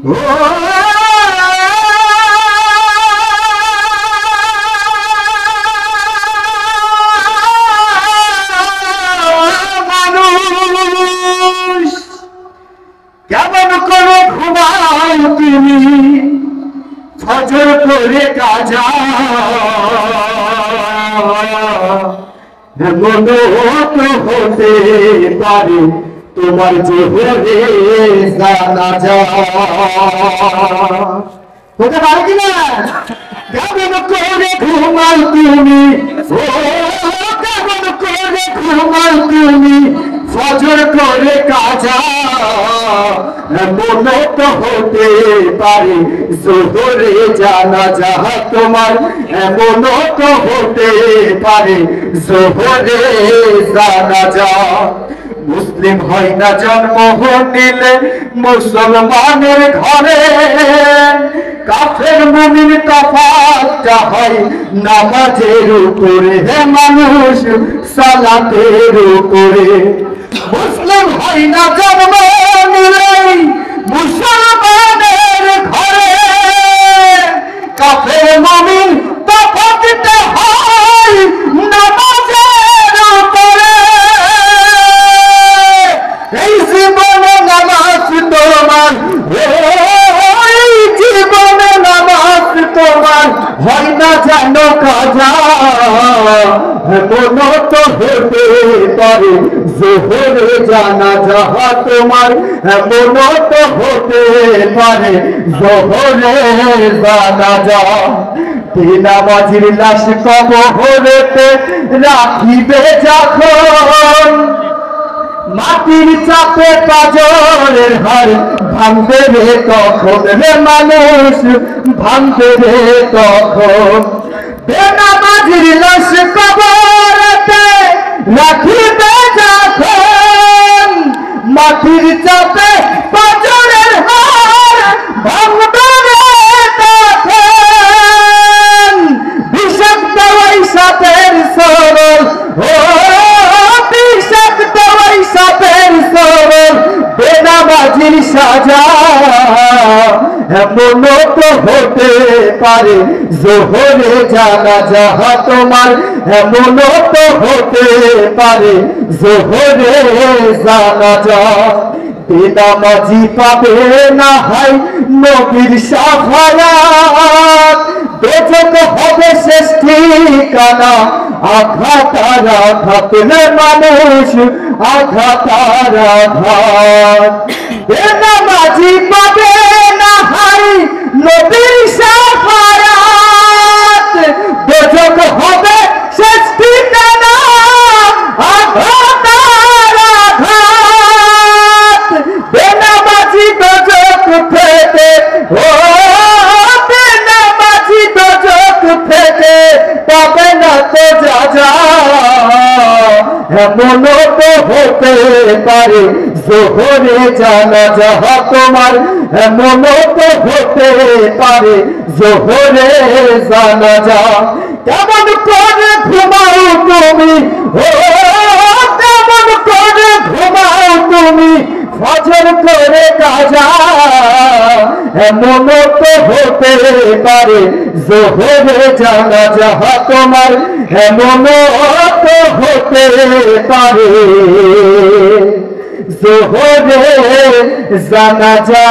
ও মানুষ কেমন করে ঘুমাও তুমি ফজর করে কাজা মনে হতে পারে তোমার জোহরে জানাজা হতে পারে কিনা কেমন করে ঘুমাও তুমি ও কেমন করে ঘুমাও তুমি ফজর করে কাজা মনে তো হতে পারে জোহরে জানাজা তোমার এমন তো হতে পারে জোহরে জানাজা মুসলিম হয় না জন্ম নিলে মুসলমানের ঘরে কাফের মুমিন তফাৎটা হয় নামাজের উপরে হে মানুষ সালাতের উপরে মুসলিম হয় না জন্ম নিলে মুসলমানের ঘরে কাফের মুমিন তফাৎটা হয় নামাজের উপরে এই জীবনে নামাজ তোমার এই জীবনে নামাজ তোমার হয় না জানো কাজা মন তো হতে পারে জোহরে জানাজা তোমার মন তো হতে পারে জোহরে জানাজা নামাজির লাশ কবরেতে রাখিবে যখন মাটির চাপে পাজরের হার ভাঙবে রে তখন রে মানুষ ভাঙবে রে তখন বেনামাজির লাশ কবরেতে রাখিবে যখন মাটির চাপে পাজরের হার ভাঙবে রে তখন বিষাক্ত ওই সাপের সরল ও বিষাক্ত ওই সাপের সরল বেনামাজির সাজা এমন তো হতে পারে জোহরে জানাজা তোমার এমন তো হতে পারে জোহরে জানাজা বেনামাজি পাবে না হয় নবীর শাফায়াত বেজক হবে শেষ ঠিকানা আঘাতার আঘাত মানুষ আঘাতার আঘাত বেনামাজি পাবে না হয় নবীর শাফায়াত বেজক হবে শেষ ঠিকানা আঘাতার আঘাত বেনামাজি বেজক থেকে ও বেনামাজি বেজক থেকে পাবে না তো যা এমন তো হতে পারে জোহরে জানাজা তোমার এমন তো হতে পারে জোহরে জানাজা কেমন করে ঘুমাও তুমি ও কেমন করে ঘুমাও তুমি ফজর করে কাজা এমন তো হতে পারে জোহরে জানাজা তোমার এমন তো হতে পারে জোহরে জানাজা।